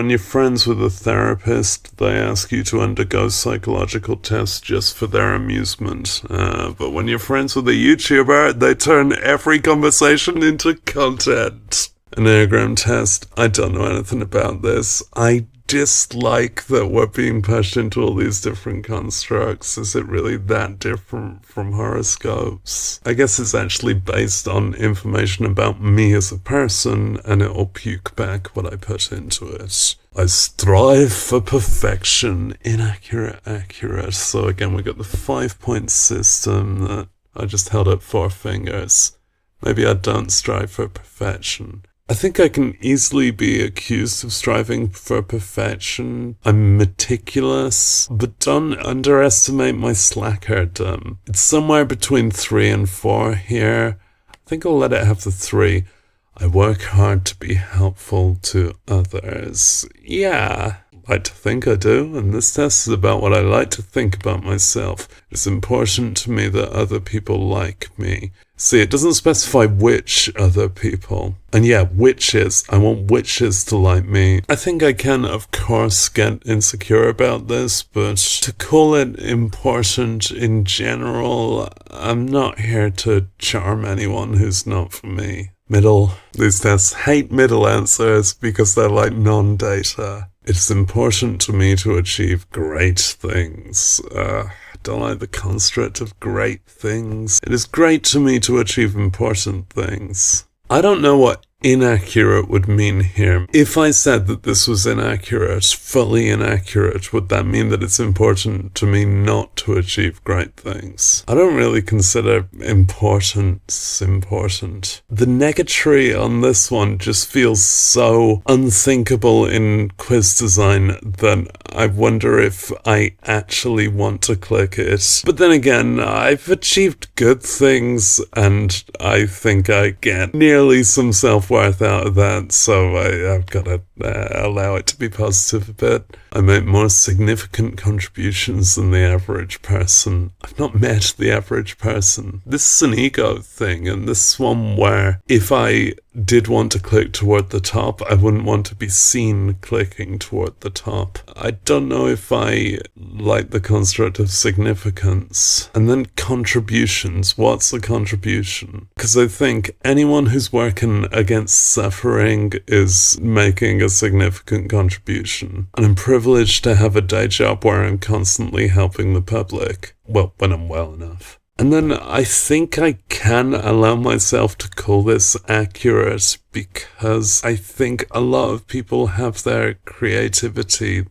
when you're friends with a therapist, they ask you to undergo psychological tests just for their amusement. But when you're friends with a YouTuber, they turn every conversation into content. Enneagram test. I don't know anything about this. I dislike that we're being pushed into all these different constructs. Is it really that different from horoscopes? I guess it's actually based on information about me as a person, and it'll puke back what I put into it. I strive for perfection. Inaccurate, accurate. So again, we got the 5-point system that I just held up 4 fingers. Maybe I don't strive for perfection. I think I can easily be accused of striving for perfection. I'm meticulous, but don't underestimate my slackerdom. It's somewhere between 3 and 4 here. I think I'll let it have the 3. I work hard to be helpful to others. Yeah, I like to think I do, and this test is about what I like to think about myself. It's important to me that other people like me. See, it doesn't specify which other people. And yeah, witches. I want witches to like me. I think I can, of course, get insecure about this, but to call it important in general, I'm not here to charm anyone who's not for me. Middle. These tests hate middle answers because they're like non-data. It's important to me to achieve great things. Don't like the construct of great things. It is great to me to achieve important things. I don't know what inaccurate would mean here. If I said that this was inaccurate, fully inaccurate, would that mean that it's important to me not to achieve great things? I don't really consider importance important. The negatory on this one just feels so unthinkable in quiz design that I wonder if I actually want to click it. But then again, I've achieved good things and I think I get nearly some self-worth out of that, so I've got to allow it to be positive a bit. I make more significant contributions than the average person. I've not met the average person. This is an ego thing, and this is one where if I did want to click toward the top, I wouldn't want to be seen clicking toward the top. I don't know if I like the construct of significance. And then contributions. What's a contribution? Because I think anyone who's working against suffering is making a significant contribution. And I'm privileged to have a day job where I'm constantly helping the public. Well, when I'm well enough. And then I think I can allow myself to call this accurate because I think a lot of people have their creativity,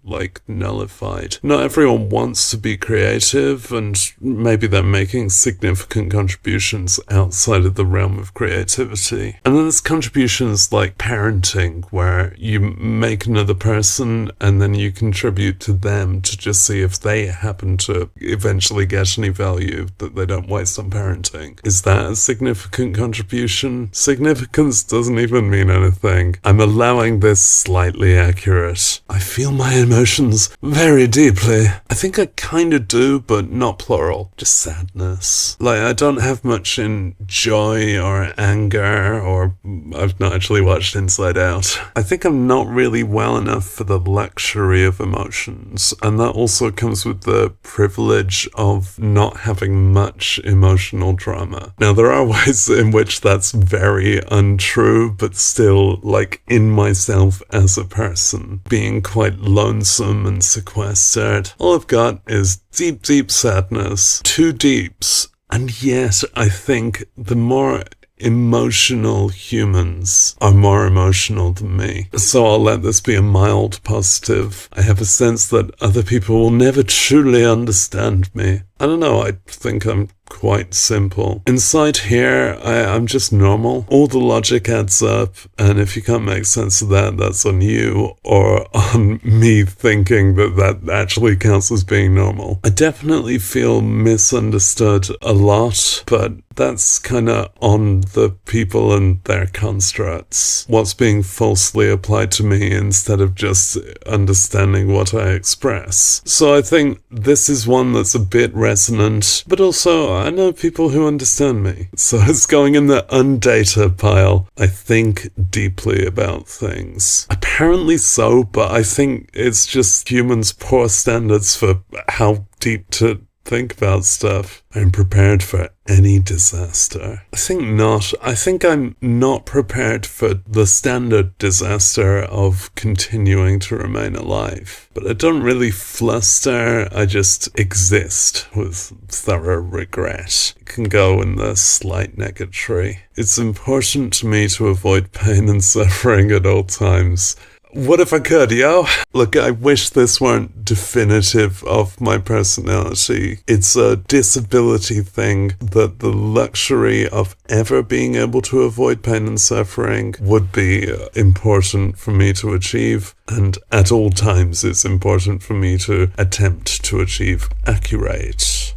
nullified. Not everyone wants to be creative, and maybe they're making significant contributions outside of the realm of creativity. And then there's contributions like parenting, where you make another person and then you contribute to them to just see if they happen to eventually get any value that they don't waste on parenting. Is that a significant contribution? Significance doesn't even mean anything. I'm allowing this slightly accurate. I feel my emotions very deeply. I think I kind of do, but not plural. Just sadness. I don't have much in joy or anger, or I've not actually watched Inside Out. I think I'm not really well enough for the luxury of emotions, and that also comes with the privilege of not having much emotional drama. Now, there are ways in which that's very untrue, but still, in myself as a person, being quite lonesome and sequestered. All I've got is deep, deep sadness. 2 deeps. And yet, I think the more emotional humans are more emotional than me. So I'll let this be a mild positive. I have a sense that other people will never truly understand me. I don't know, I think I'm quite simple. Inside here, I'm just normal. All the logic adds up, and if you can't make sense of that, that's on you, or on me thinking that that actually counts as being normal. I definitely feel misunderstood a lot, but that's kind of on the people and their constructs. What's being falsely applied to me instead of just understanding what I express. So I think this is one that's a bit resonant, but also I know people who understand me. So it's going in the undata pile. I think deeply about things. Apparently so, but I think it's just humans' poor standards for how deep to think about stuff. I'm prepared for any disaster. I think not. I think I'm not prepared for the standard disaster of continuing to remain alive. But I don't really fluster, I just exist with thorough regret. It can go in the slight negatory. It's important to me to avoid pain and suffering at all times. What if I could, yo? Look, I wish this weren't definitive of my personality. It's a disability thing that the luxury of ever being able to avoid pain and suffering would be important for me to achieve. And at all times, it's important for me to attempt to achieve accurate.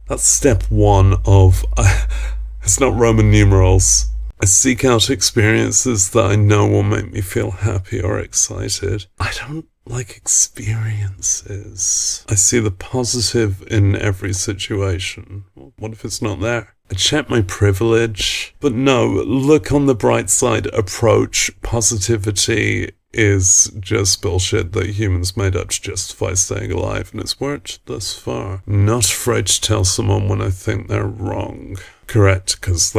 That's step one of... it's not Roman numerals. I seek out experiences that I know will make me feel happy or excited. I don't like experiences. I see the positive in every situation. What if it's not there? I check my privilege. But no, look on the bright side approach. Positivity is just bullshit that humans made up to justify staying alive, and it's worked thus far. I'm not afraid to tell someone when I think they're wrong. Correct, because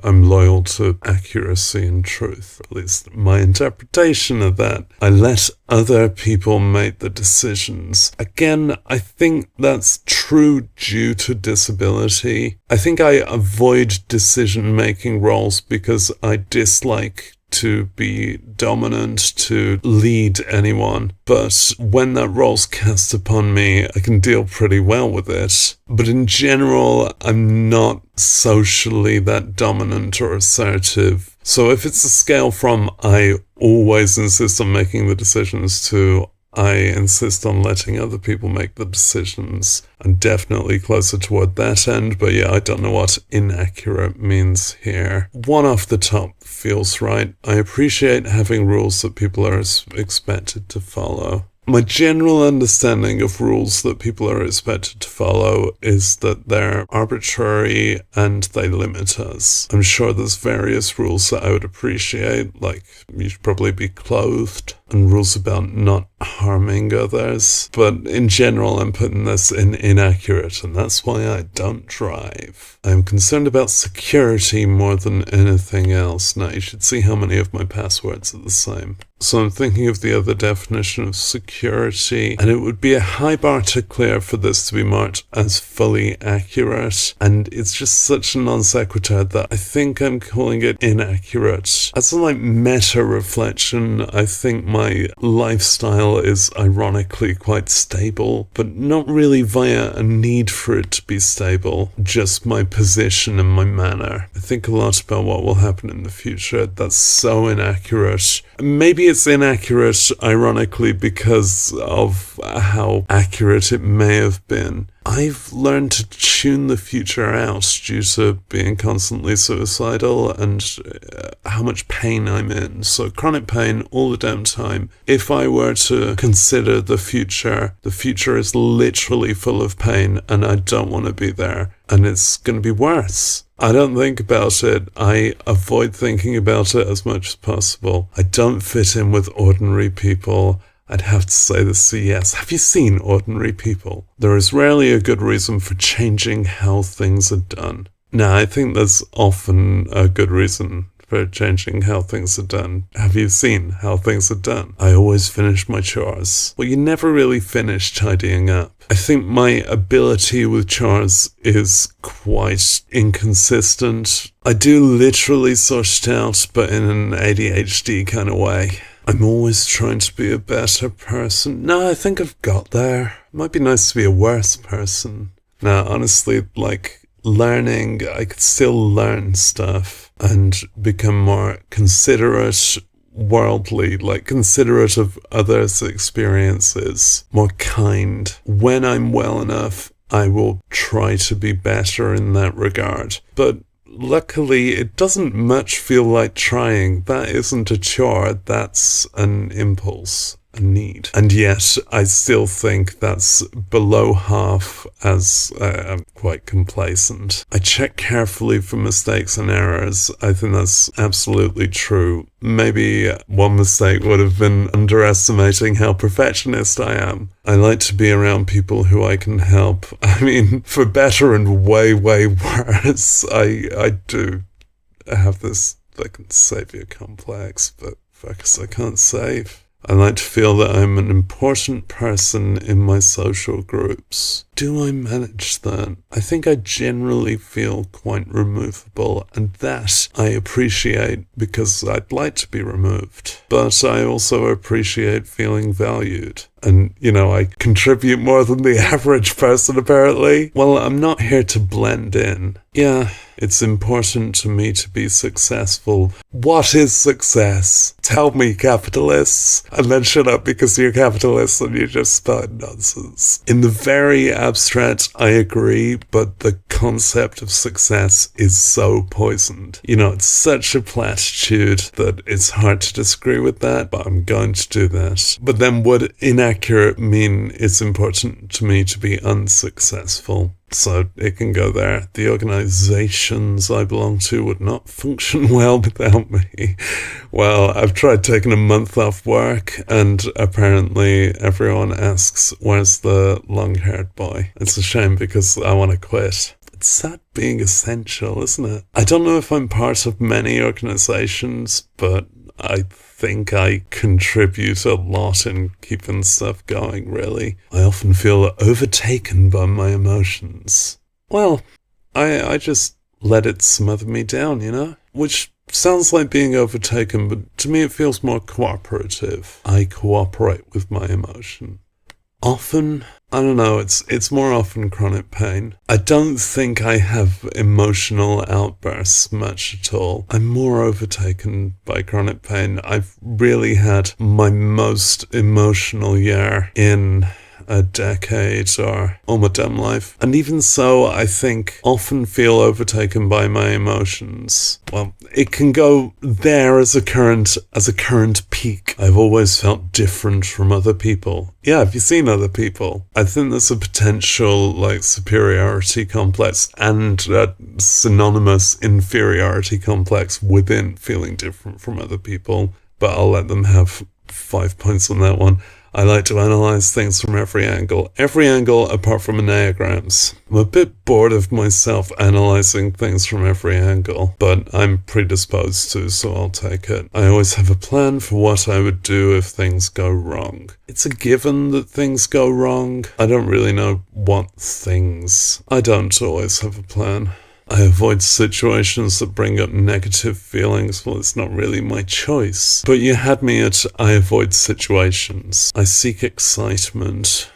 I'm loyal to accuracy and truth, at least my interpretation of that. I let other people make the decisions. Again, I think that's true due to disability. I think I avoid decision-making roles because I dislike to be dominant, to lead anyone. But when that role's cast upon me, I can deal pretty well with it. But in general, I'm not socially that dominant or assertive. So if it's a scale from I always insist on making the decisions to I insist on letting other people make the decisions, I'm definitely closer toward that end, but yeah, I don't know what inaccurate means here. One off the top feels right. I appreciate having rules that people are expected to follow. My general understanding of rules that people are expected to follow is that they're arbitrary and they limit us. I'm sure there's various rules that I would appreciate, like you should probably be clothed, and rules about not harming others. But in general, I'm putting this in inaccurate, and that's why I don't drive. I'm concerned about security more than anything else. Now, you should see how many of my passwords are the same. So I'm thinking of the other definition of security, and it would be a high bar to clear for this to be marked as fully accurate, and it's just such a non sequitur that I think I'm calling it inaccurate. As a meta-reflection, I think my lifestyle is ironically quite stable, but not really via a need for it to be stable, just my position and my manner. I think a lot about what will happen in the future. That's so inaccurate. Maybe it's inaccurate, ironically, because of how accurate it may have been. I've learned to tune the future out due to being constantly suicidal and how much pain I'm in. So chronic pain all the damn time. If I were to consider the future is literally full of pain and I don't want to be there. And it's going to be worse. I don't think about it. I avoid thinking about it as much as possible. I don't fit in with ordinary people. I'd have to say the CS. Have you seen Ordinary People? There is rarely a good reason for changing how things are done. Now, I think there's often a good reason for changing how things are done. Have you seen how things are done? I always finish my chores. Well, you never really finish tidying up. I think my ability with chores is quite inconsistent. I do literally sort it out, but in an ADHD kind of way. I'm always trying to be a better person. No, I think I've got there. It might be nice to be a worse person. Now, honestly, learning, I could still learn stuff and become more considerate, worldly, considerate of others' experiences, more kind. When I'm well enough, I will try to be better in that regard. But luckily, it doesn't much feel like trying. That isn't a chore, that's an impulse. A need. And yet, I still think that's below half, as I'm quite complacent. I check carefully for mistakes and errors. I think that's absolutely true. Maybe one mistake would have been underestimating how perfectionist I am. I like to be around people who I can help. I mean, for better and way, way worse, I do have this fucking savior complex, but fuckers, I can't save. I like to feel that I'm an important person in my social groups. Do I manage that? I think I generally feel quite removable, and that I appreciate because I'd like to be removed. But I also appreciate feeling valued. And, I contribute more than the average person, apparently. Well, I'm not here to blend in. Yeah, it's important to me to be successful. What is success? Tell me, capitalists. And then shut up because you're capitalists and you're just spouting nonsense. In the very abstract, I agree, but the concept of success is so poisoned. It's such a platitude that it's hard to disagree with that, but I'm going to do that. But then would inaccurate mean it's important to me to be unsuccessful? So it can go there. The organizations I belong to would not function well without me. Well, I've tried taking a month off work, and apparently everyone asks, where's the long-haired boy? It's a shame because I want to quit. It's sad being essential, isn't it? I don't know if I'm part of many organizations, but I think I contribute a lot in keeping stuff going, really. I often feel overtaken by my emotions. Well, I just let it smother me down, Which sounds like being overtaken, but to me it feels more cooperative. I cooperate with my emotion. Often, I don't know, it's more often chronic pain. I don't think I have emotional outbursts much at all. I'm more overtaken by chronic pain. I've really had my most emotional year in a decade or all my damn life. And even so, I think often feel overtaken by my emotions. Well, it can go there as a current peak. I've always felt different from other people. Yeah, have you seen other people? I think there's a potential superiority complex and a synonymous inferiority complex within feeling different from other people. But I'll let them have 5 points on that one. I like to analyze things from every angle apart from Enneagrams. I'm a bit bored of myself analyzing things from every angle, but I'm predisposed to, so I'll take it. I always have a plan for what I would do if things go wrong. It's a given that things go wrong. I don't really know what things. I don't always have a plan. I avoid situations that bring up negative feelings. Well, it's not really my choice. But you had me at I avoid situations. I seek excitement.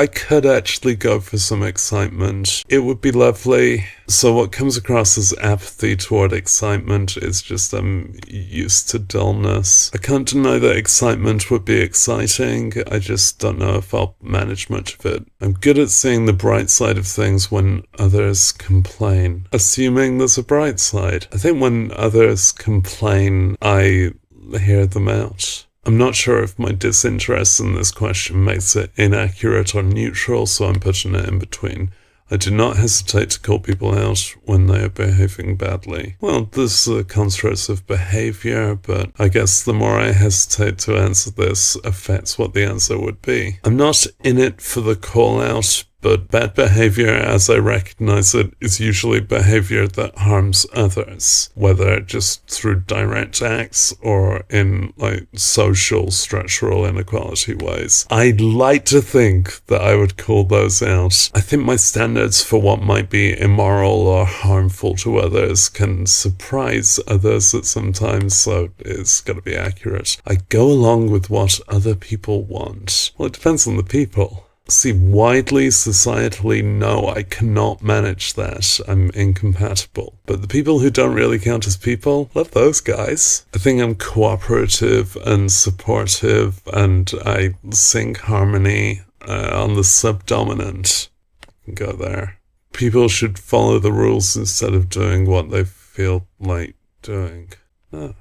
I could actually go for some excitement. It would be lovely. So what comes across as apathy toward excitement is just I'm used to dullness. I can't deny that excitement would be exciting. I just don't know if I'll manage much of it. I'm good at seeing the bright side of things when others complain, assuming there's a bright side. I think when others complain, I hear them out. I'm not sure if my disinterest in this question makes it inaccurate or neutral, so I'm putting it in between. I do not hesitate to call people out when they are behaving badly. Well, there's the constructs of behavior, but I guess the more I hesitate to answer this affects what the answer would be. I'm not in it for the call out, but bad behavior, as I recognize it, is usually behavior that harms others, whether just through direct acts or in social structural inequality ways. I'd like to think that I would call those out. I think my standards for what might be immoral or harmful to others can surprise others at some times, so it's got to be accurate. I go along with what other people want. Well, it depends on the people. See, widely, societally, no, I cannot manage that. I'm incompatible. But the people who don't really count as people, love those guys. I think I'm cooperative and supportive, and I sing harmony on the subdominant. Go there. people should follow the rules instead of doing what they feel like doing. No.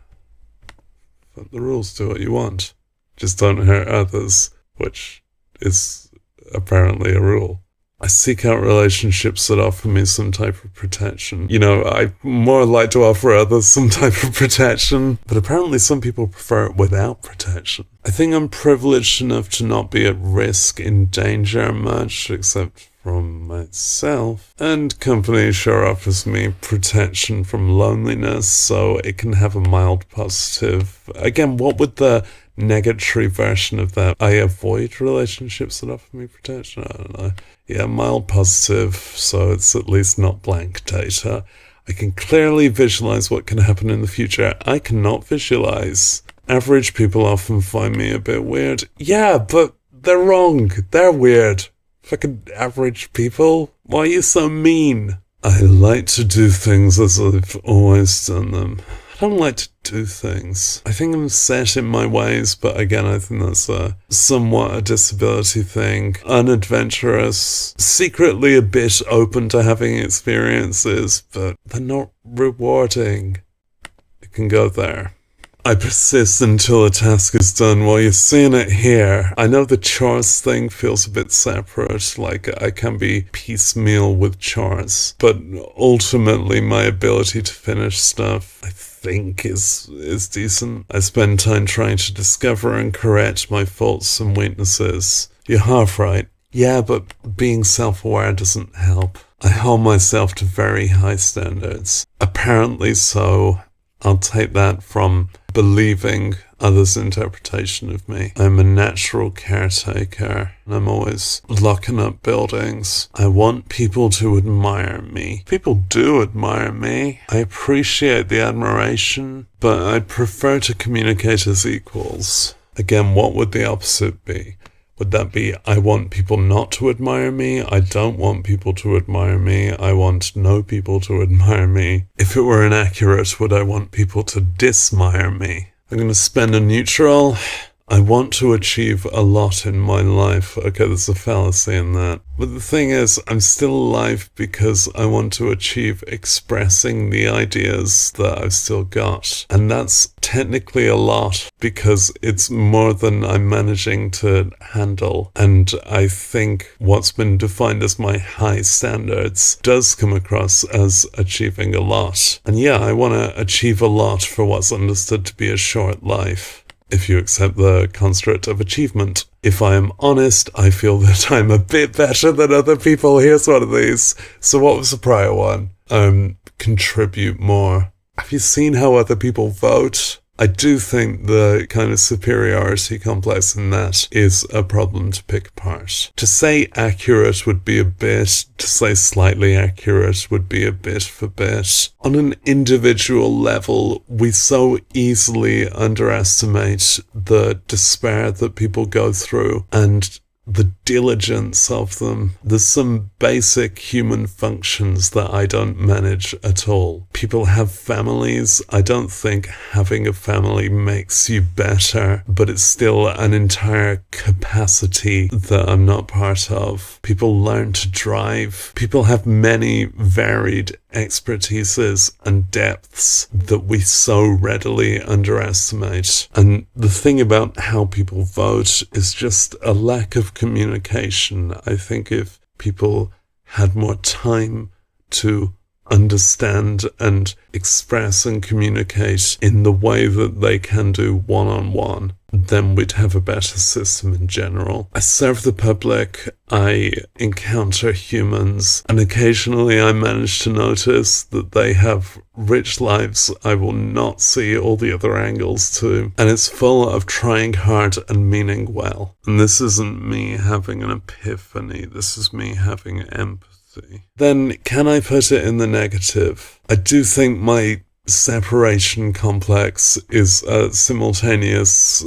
But the rules, do what you want. Just don't hurt others, which is apparently a rule. I seek out relationships that offer me some type of protection. I more like to offer others some type of protection, but apparently some people prefer it without protection. I think I'm privileged enough to not be at risk, in danger much, except from myself. And company sure offers me protection from loneliness, so it can have a mild positive. Again, what would the negatory version of that? I avoid relationships that offer me protection? I don't know. Yeah, mild positive, so it's at least not blank data. I can clearly visualize what can happen in the future. I cannot visualize. Average people often find me a bit weird. Yeah, but they're wrong. They're weird. Fucking average people. Why are you so mean? I like to do things as I've always done them. I don't like to do things. I think I'm set in my ways, but again, I think that's somewhat a disability thing. Unadventurous, secretly a bit open to having experiences, but they're not rewarding. It can go there. I persist until a task is done. Well, you're seeing it here. I know the chores thing feels a bit separate, like I can be piecemeal with chores, but ultimately my ability to finish stuff, I think, is decent. I spend time trying to discover and correct my faults and weaknesses. You're half right. Yeah, but being self-aware doesn't help. I hold myself to very high standards. Apparently so. I'll take that from believing others' interpretation of me. I'm a natural caretaker, and I'm always locking up buildings. I want people to admire me. People do admire me. I appreciate the admiration, but I'd prefer to communicate as equals. Again, what would the opposite be? Would that be, I want people not to admire me? I don't want people to admire me. I want no people to admire me. If it were inaccurate, would I want people to dismire me? I'm going to spend a neutral. I want to achieve a lot in my life. Okay, there's a fallacy in that. But the thing is, I'm still alive because I want to achieve expressing the ideas that I've still got. And that's technically a lot because it's more than I'm managing to handle. And I think what's been defined as my high standards does come across as achieving a lot. And yeah, I want to achieve a lot for what's understood to be a short life, if you accept the construct of achievement. If I am honest, I feel that I'm a bit better than other people. Here's one of these. So what was the prior one? Contribute more. Have you seen how other people vote? I do think the kind of superiority complex in that is a problem to pick apart. To say accurate would be a bit, to say slightly accurate would be a bit for bit. On an individual level, we so easily underestimate the despair that people go through and the diligence of them. There's some basic human functions that I don't manage at all. People have families. I don't think having a family makes you better, but it's still an entire capacity that I'm not part of. People learn to drive. People have many varied expertises and depths that we so readily underestimate. And the thing about how people vote is just a lack of communication. I think if people had more time to understand and express and communicate in the way that they can do one-on-one, then we'd have a better system in general. I serve the public, I encounter humans, and occasionally I manage to notice that they have rich lives I will not see all the other angles to, and it's full of trying hard and meaning well. And this isn't me having an epiphany, this is me having empathy. Then, can I put it in the negative? I do think my separation complex is a simultaneous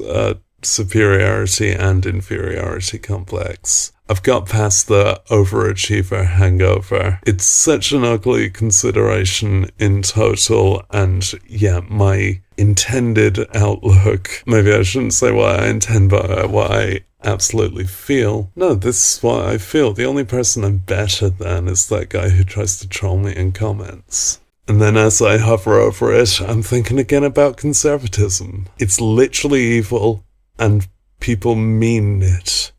superiority and inferiority complex. I've got past the overachiever hangover. It's such an ugly consideration in total, and yeah, my intended outlook, maybe I shouldn't say what I intend, but what I absolutely feel. No, this is what I feel. The only person I'm better than is that guy who tries to troll me in comments. And then as I hover over it, I'm thinking again about conservatism. It's literally evil, and people mean it.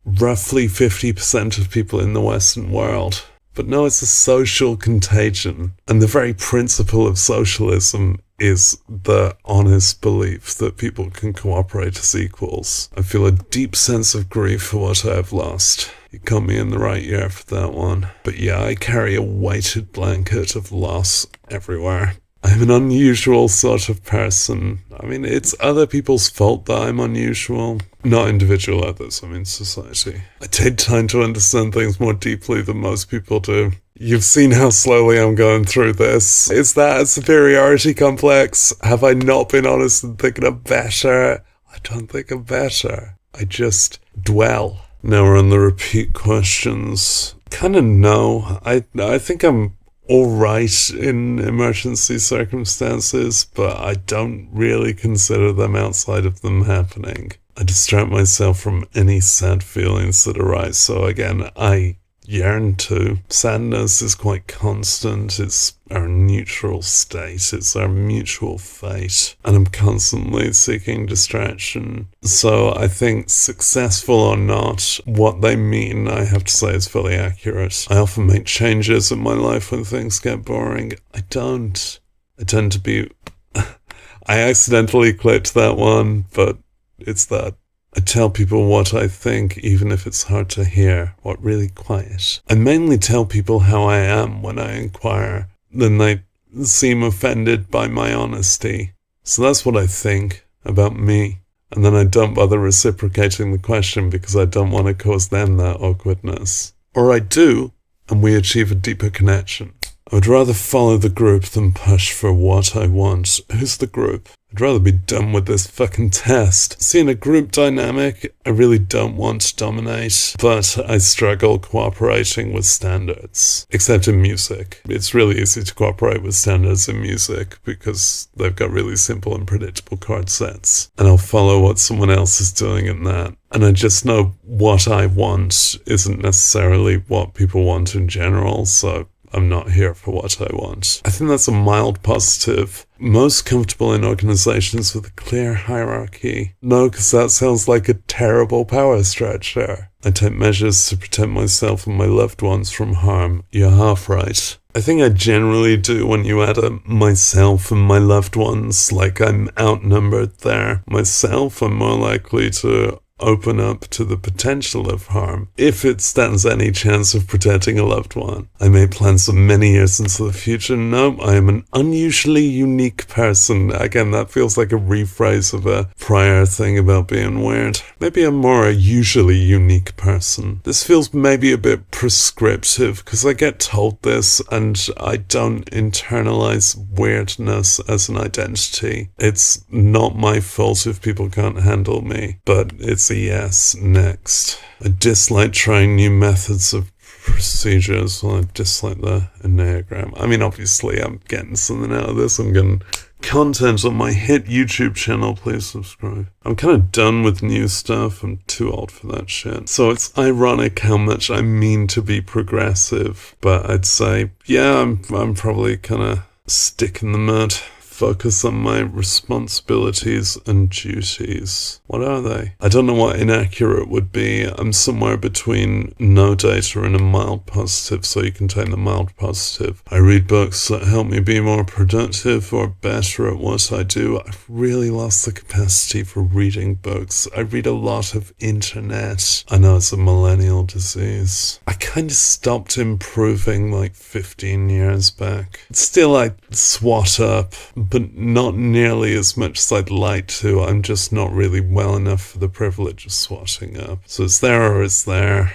Roughly 50% of people in the Western world. But no, it's a social contagion. And the very principle of socialism is the honest belief that people can cooperate as equals. I feel a deep sense of grief for what I have lost. You caught me in the right year for that one. But yeah, I carry a weighted blanket of loss everywhere. I'm an unusual sort of person. I mean, it's other people's fault that I'm unusual. Not individual others, I mean society. I take time to understand things more deeply than most people do. You've seen how slowly I'm going through this. Is that a superiority complex? Have I not been honest and thinking I'm better? I don't think I'm better. I just dwell. Now we're on the repeat questions. Kinda no. I think I'm alright in emergency circumstances, but I don't really consider them outside of them happening. I distract myself from any sad feelings that arise, so again, I yearn to. Sadness is quite constant, it's our neutral state, it's our mutual fate, and I'm constantly seeking distraction. So I think successful or not, what they mean, I have to say, is fairly accurate. I often make changes in my life when things get boring. I don't. I tend to be... I accidentally clicked that one, but it's that. I tell people what I think, even if it's hard to hear, what really quiet. I mainly tell people how I am when I inquire. Then they seem offended by my honesty. So that's what I think about me. And then I don't bother reciprocating the question because I don't want to cause them that awkwardness. Or I do, and we achieve a deeper connection. I would rather follow the group than push for what I want. Who's the group? I'd rather be done with this fucking test. See, in a group dynamic, I really don't want to dominate, but I struggle cooperating with standards. Except in music. It's really easy to cooperate with standards in music because they've got really simple and predictable chord sets. And I'll follow what someone else is doing in that. And I just know what I want isn't necessarily what people want in general, so I'm not here for what I want. I think that's a mild positive. Most comfortable in organizations with a clear hierarchy. No, because that sounds like a terrible power structure. I take measures to protect myself and my loved ones from harm. You're half right. I think I generally do when you add a myself and my loved ones, like I'm outnumbered there. Myself, I'm more likely to open up to the potential of harm if it stands any chance of protecting a loved one. I may plan some many years into the future. No, I am an unusually unique person. Again, that feels like a rephrase of a prior thing about being weird. Maybe I'm more a usually unique person. This feels maybe a bit prescriptive because I get told this and I don't internalize weirdness as an identity. It's not my fault if people can't handle me, but it's a yes. Next. I dislike trying new methods of procedures. Well, I dislike the Enneagram. I mean, obviously, I'm getting something out of this. I'm getting content on my hit YouTube channel. Please subscribe. I'm kind of done with new stuff. I'm too old for that shit. So it's ironic how much I mean to be progressive, but I'd say, yeah, I'm probably kind of stick in the mud. Focus on my responsibilities and duties. What are they? I don't know what inaccurate would be. I'm somewhere between no data and a mild positive, so you can take the mild positive. I read books that help me be more productive or better at what I do. I've really lost the capacity for reading books. I read a lot of internet. I know it's a millennial disease. I kind of stopped improving like 15 years back. Still, I swat up, but not nearly as much as I'd like to. I'm just not really well enough for the privilege of swatting up. So it's there or it's there.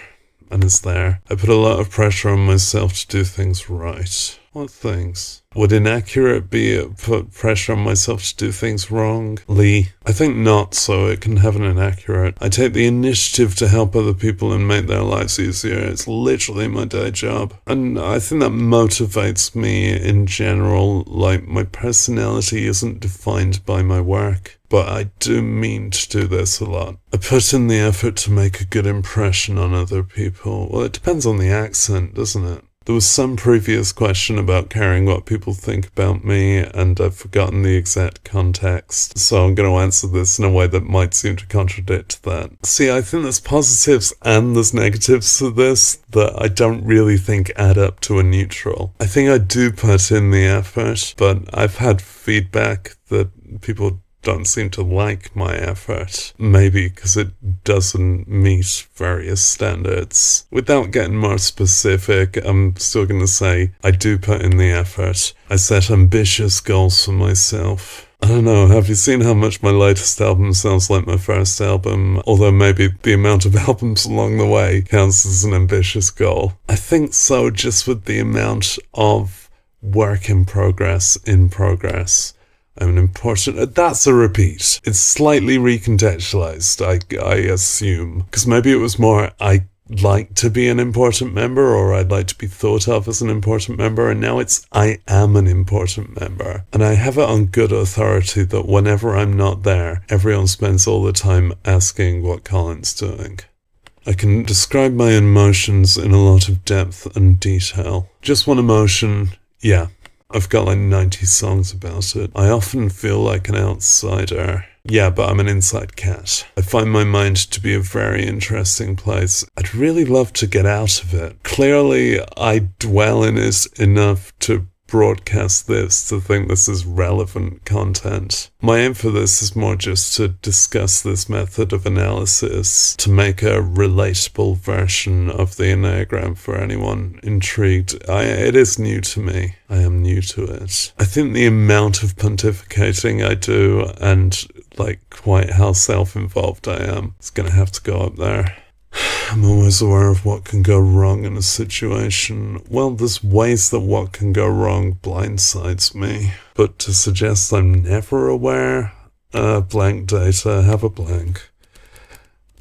and is there. I put a lot of pressure on myself to do things right. What things? Would inaccurate be put pressure on myself to do things wrong? Lee, I think not, so it can have an inaccurate. I take the initiative to help other people and make their lives easier. It's literally my day job. And I think that motivates me in general. Like, my personality isn't defined by my work, but I do mean to do this a lot. I put in the effort to make a good impression on other people. Well, it depends on the accent, doesn't it? There was some previous question about caring what people think about me, and I've forgotten the exact context, so I'm going to answer this in a way that might seem to contradict that. See, I think there's positives and there's negatives to this that I don't really think add up to a neutral. I think I do put in the effort, but I've had feedback that people don't seem to like my effort. Maybe because it doesn't meet various standards. Without getting more specific, I'm still going to say I do put in the effort. I set ambitious goals for myself. I don't know, have you seen how much my latest album sounds like my first album? Although maybe the amount of albums along the way counts as an ambitious goal. I think so, just with the amount of work in progress. I'm an important... That's a repeat. It's slightly recontextualized, I assume. Because maybe it was more, I like to be an important member, or I'd like to be thought of as an important member, and now it's, I am an important member. And I have it on good authority that whenever I'm not there, everyone spends all the time asking what Colin's doing. I can describe my emotions in a lot of depth and detail. Just one emotion, yeah. I've got like 90 songs about it. I often feel like an outsider. Yeah, but I'm an inside cat. I find my mind to be a very interesting place. I'd really love to get out of it. Clearly, I dwell in it enough to broadcast this, to think this is relevant content. My aim for this is more just to discuss this method of analysis, to make a relatable version of the Enneagram for anyone intrigued. It is new to me. I am new to it. I think the amount of pontificating I do, and like quite how self-involved I am, is going to have to go up there. I'm always aware of what can go wrong in a situation. Well, there's ways that what can go wrong blindsides me. But to suggest I'm never aware, blank data, have a blank.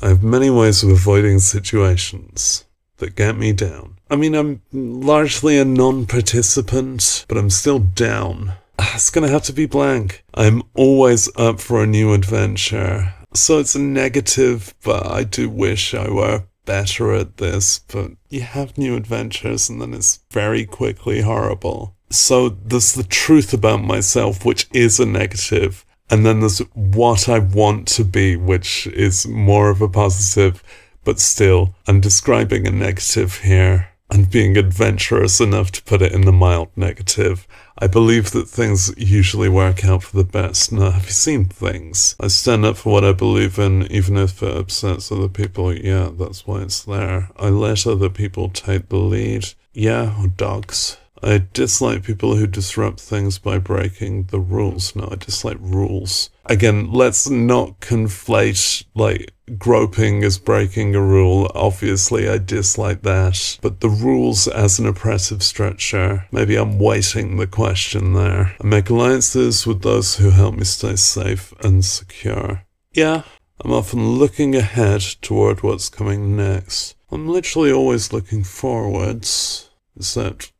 I have many ways of avoiding situations that get me down. I mean, I'm largely a non-participant, but I'm still down. It's gonna have to be blank. I'm always up for a new adventure. So it's a negative, but I do wish I were better at this. But you have new adventures and then it's very quickly horrible. So there's the truth about myself, which is a negative. And then there's what I want to be, which is more of a positive. But still, I'm describing a negative here. And being adventurous enough to put it in the mild negative. I believe that things usually work out for the best. Now, have you seen Things? I stand up for what I believe in, even if it upsets other people. Yeah, that's why it's there. I let other people take the lead. Yeah, or dogs. I dislike people who disrupt things by breaking the rules. No, I dislike rules. Again, let's not conflate, like, groping as breaking a rule. Obviously, I dislike that. But the rules as an oppressive structure, maybe I'm weighting the question there. I make alliances with those who help me stay safe and secure. Yeah, I'm often looking ahead toward what's coming next. I'm literally always looking forwards. Except...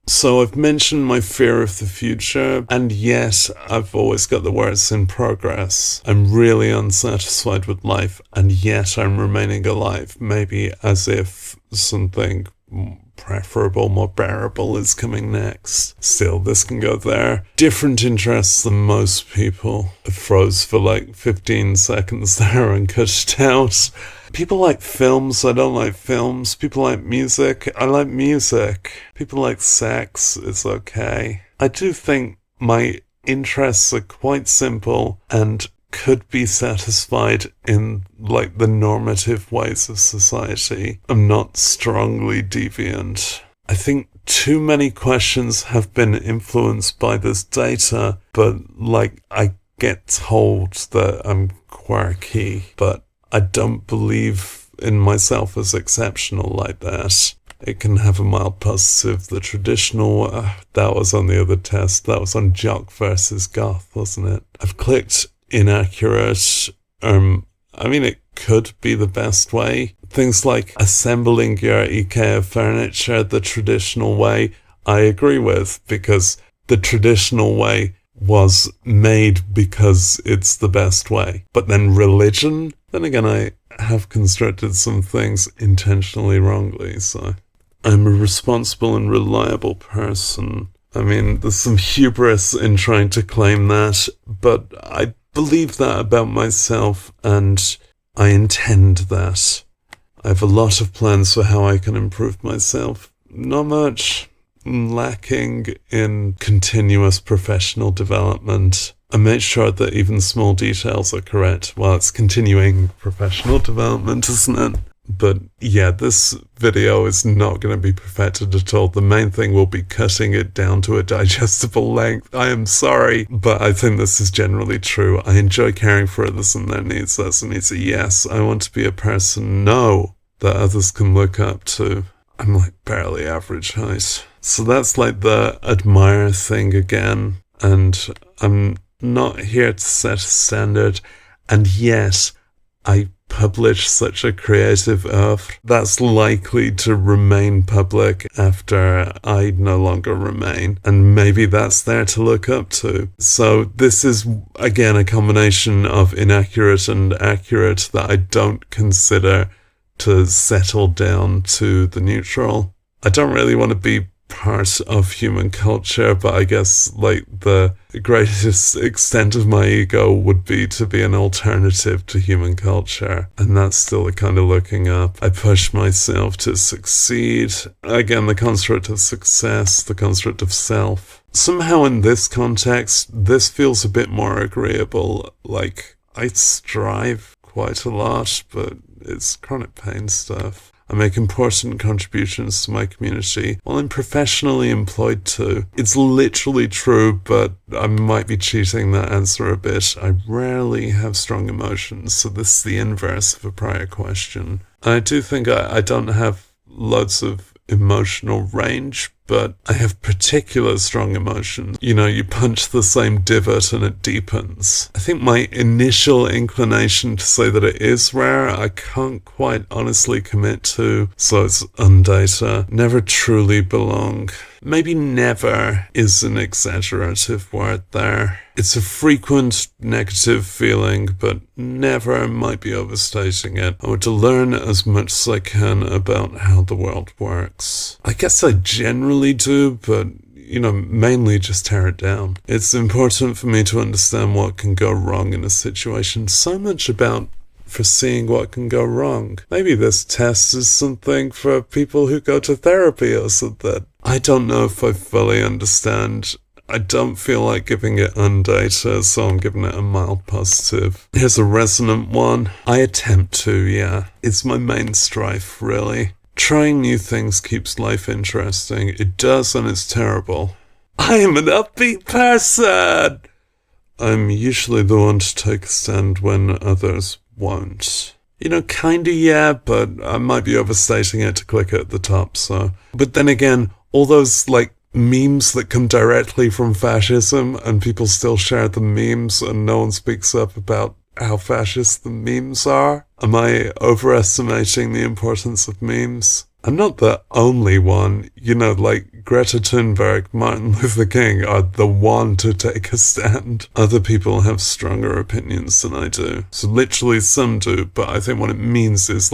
So I've mentioned my fear of the future, and yet I've always got the words in progress. I'm really unsatisfied with life, and yet I'm remaining alive, maybe as if something preferable, more bearable is coming next. Still, this can go there. Different interests than most people. I froze for like 15 seconds there and cut it out. People like films, I don't like films. People like music, I like music. People like sex, it's okay. I do think my interests are quite simple and could be satisfied in like the normative ways of society. I'm not strongly deviant. I think too many questions have been influenced by this data, but like I get told that I'm quirky, but I don't believe in myself as exceptional like that. It can have a mild positive. The traditional, that was on the other test. That was on jock versus goth, wasn't it? I've clicked inaccurate. It could be the best way. Things like assembling your IKEA furniture the traditional way, I agree with, because the traditional way was made because it's the best way. But then religion, then again, I have constructed some things intentionally wrongly, so I'm a responsible and reliable person. There's some hubris in trying to claim that, but I believe that about myself, and I intend that. I have a lot of plans for how I can improve myself. Not much. Lacking in continuous professional development. I make sure that even small details are correct. Well, it's continuing professional development, isn't it? But yeah, this video is not going to be perfected at all. The main thing will be cutting it down to a digestible length. I am sorry, but I think this is generally true. I enjoy caring for others and their needs. That's an easy yes. I want to be a person, no, that others can look up to. I'm like barely average height. So that's like the admire thing again. And I'm not here to set a standard. And yet, I publish such a creative oeuvre that's likely to remain public after I no longer remain, and maybe that's there to look up to. So this is again a combination of inaccurate and accurate that I don't consider to settle down to the neutral. I don't really want to be part of human culture, but I guess like the greatest extent of my ego would be to be an alternative to human culture, and that's still the kind of looking up. I push myself to succeed. Again, the construct of success, the construct of self. Somehow in this context, this feels a bit more agreeable. Like, I strive quite a lot, but it's chronic pain stuff. I make important contributions to my community while I'm professionally employed too. It's literally true, but I might be cheating that answer a bit. I rarely have strong emotions, so this is the inverse of a prior question. I do think I don't have loads of emotional range, but I have particular strong emotions. You know, you punch the same divot and it deepens. I think my initial inclination to say that it is rare, I can't quite honestly commit to, so it's undata. Never truly belong. Maybe never is an exaggerative word there. It's a frequent negative feeling, but never might be overstating it. I want to learn as much as I can about how the world works. I guess I generally do, but mainly just tear it down. It's important for me to understand what can go wrong in a situation. So much about foreseeing what can go wrong. Maybe this test is something for people who go to therapy or something. I don't know if I fully understand. I don't feel like giving it undata, so I'm giving it a mild positive. Here's a resonant one. I attempt to, yeah. It's my main strife, really. Trying new things keeps life interesting. It does, and it's terrible. I am an upbeat person! I'm usually the one to take a stand when others won't. Kinda yeah, but I might be overstating it to click it at the top, so. But then again, all those, memes that come directly from fascism and people still share the memes and no one speaks up about how fascist the memes are? Am I overestimating the importance of memes? I'm not the only one. Greta Thunberg, Martin Luther King are the one to take a stand. Other people have stronger opinions than I do. So literally some do, but I think what it means is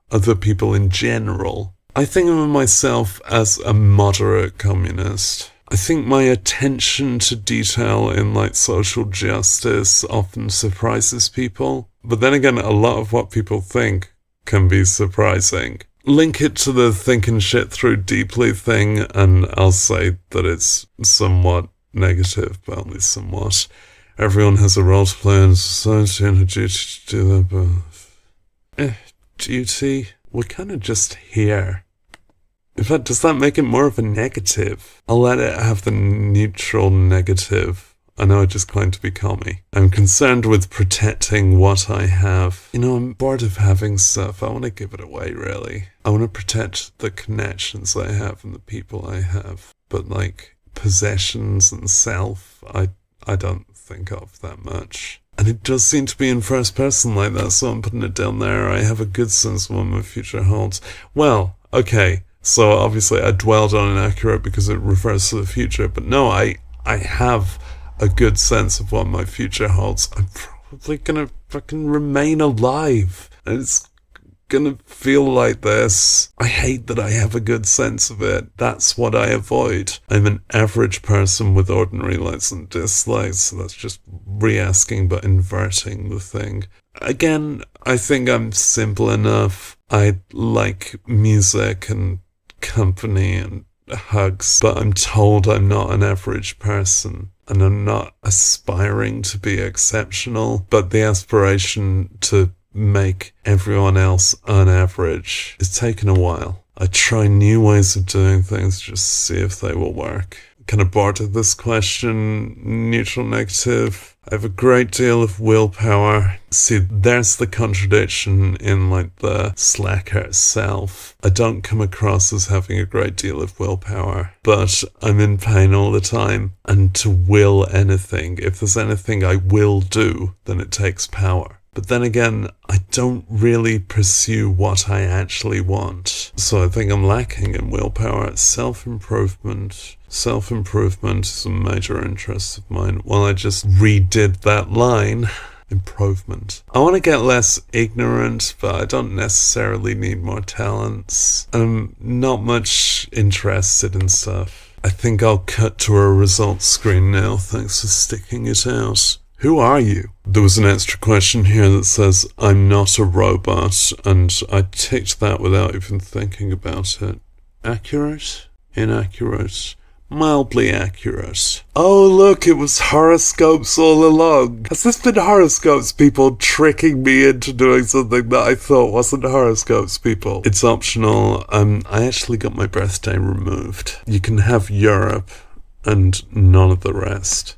other people in general. I think of myself as a moderate communist. I think my attention to detail in social justice often surprises people. But then again, a lot of what people think can be surprising. Link it to the thinking shit through deeply thing, and I'll say that it's somewhat negative, but only somewhat. Everyone has a role to play in society and a duty to do that, but... duty? We're kind of just here. In fact, does that make it more of a negative? I'll let it have the neutral negative. I know I just claimed to be commie. I'm concerned with protecting what I have. I'm bored of having stuff. I want to give it away, really. I want to protect the connections I have and the people I have. But like possessions and self, I don't think of that much. And it does seem to be in first person like that, so I'm putting it down there. I have a good sense of what my future holds. Well, okay, so obviously I dwelled on inaccurate because it refers to the future, but no, I have a good sense of what my future holds. I'm probably gonna fucking remain alive. And it's gonna feel like this. I hate that I have a good sense of it. That's what I avoid. I'm an average person with ordinary likes and dislikes, so that's just re-asking but inverting the thing. Again, I think I'm simple enough. I like music and company and hugs, but I'm told I'm not an average person. And I'm not aspiring to be exceptional, but the aspiration to make everyone else on average is taking a while. I try new ways of doing things just to see if they will work. Kind of bored of this question, neutral, negative. I have a great deal of willpower. See, there's the contradiction in like the slacker self. I don't come across as having a great deal of willpower, but I'm in pain all the time. And to will anything, if there's anything I will do, then it takes power. But then again, I don't really pursue what I actually want. So I think I'm lacking in willpower. Self-improvement is a major interest of mine. Well, I just redid that line. Improvement. I want to get less ignorant, but I don't necessarily need more talents. I'm not much interested in stuff. I think I'll cut to a results screen now. Thanks for sticking it out. Who are you? There was an extra question here that says, I'm not a robot, and I ticked that without even thinking about it. Accurate? Inaccurate? Mildly accurate. Oh look, it was horoscopes all along. Has this been horoscopes people tricking me into doing something that I thought wasn't horoscopes people? It's optional. I actually got my birthday removed. You can have Europe and none of the rest.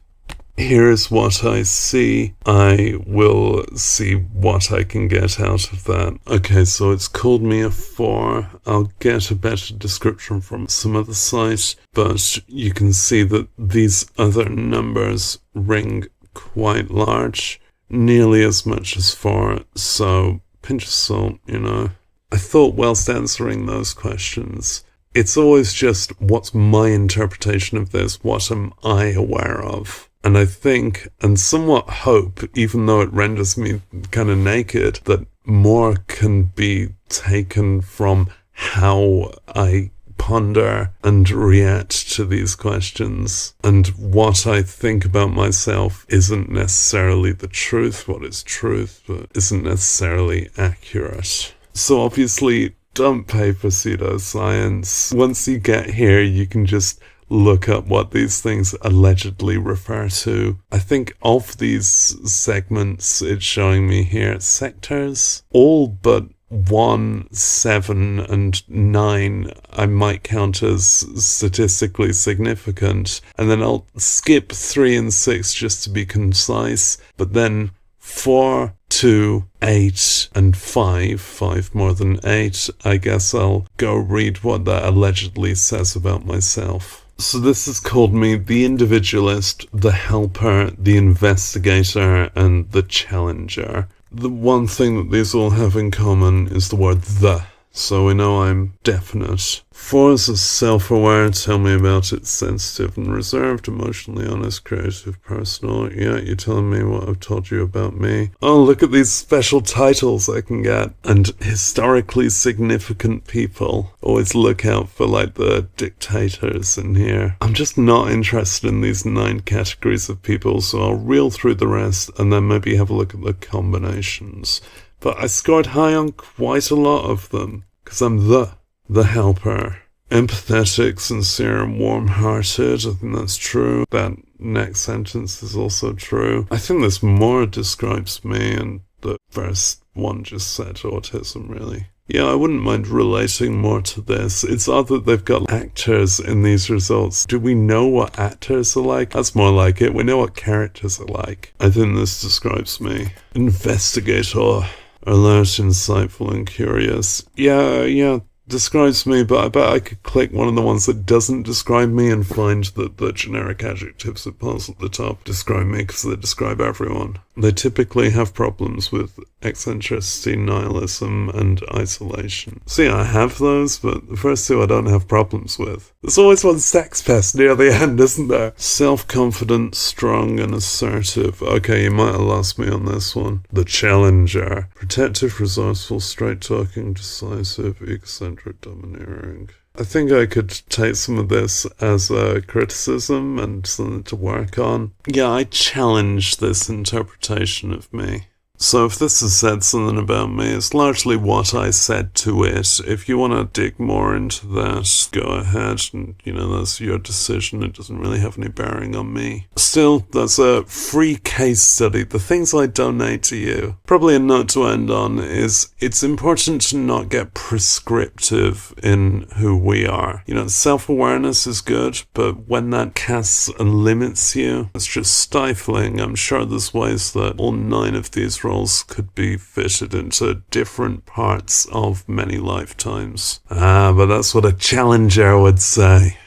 Here's what I see. I will see what I can get out of that. Okay, so it's called me a 4. I'll get a better description from some other site, but you can see that these other numbers ring quite large, nearly as much as 4, so pinch of salt, I thought whilst answering those questions, it's always just what's my interpretation of this, what am I aware of? And I think, and somewhat hope, even though it renders me kind of naked, that more can be taken from how I ponder and react to these questions. And what I think about myself isn't necessarily the truth. What is truth, but isn't necessarily accurate. So obviously, don't pay for pseudoscience. Once you get here, you can just look up what these things allegedly refer to. I think of these segments, it's showing me here sectors, all but 1, 7, and 9 I might count as statistically significant, and then I'll skip 3 and 6 just to be concise, but then 4, 2, 8, and 5 more than 8, I guess I'll go read what that allegedly says about myself. So this has called me the individualist, the helper, the investigator, and the challenger. The one thing that these all have in common is the word the. So we know I'm definite. 4s are self-aware, tell me about it, sensitive and reserved, emotionally honest, creative, personal. Yeah, you're telling me what I've told you about me. Oh, look at these special titles I can get. And historically significant people. Always look out for like the dictators in here. I'm just not interested in these 9 categories of people, so I'll reel through the rest and then maybe have a look at the combinations. But I scored high on quite a lot of them, because I'm the helper. Empathetic, sincere, and warm-hearted, I think that's true. That next sentence is also true. I think this more describes me, and the first one just said autism, really. Yeah, I wouldn't mind relating more to this. It's odd that they've got actors in these results. Do we know what actors are like? That's more like it. We know what characters are like. I think this describes me. Investigator. Alert, insightful, and curious. Yeah, describes me, but I bet I could click one of the ones that doesn't describe me and find that the generic adjectives that pass at the top describe me because they describe everyone. They typically have problems with eccentricity, nihilism, and isolation. See, I have those, but the first two I don't have problems with. There's always one sex pest near the end, isn't there? Self-confident, strong, and assertive. Okay, you might have lost me on this one. The challenger. Protective, resourceful, straight-talking, decisive, eccentric, domineering. I think I could take some of this as a criticism and something to work on. Yeah, I challenge this interpretation of me. So if this has said something about me, it's largely what I said to it. If you want to dig more into that, go ahead, and that's your decision. It doesn't really have any bearing on me. Still, that's a free case study. The things I donate to you. Probably a note to end on is it's important to not get prescriptive in who we are. Self-awareness is good, but when that casts and limits you, it's just stifling. I'm sure there's ways that all 9 of these roles could be fitted into different parts of many lifetimes. But that's what a challenger would say.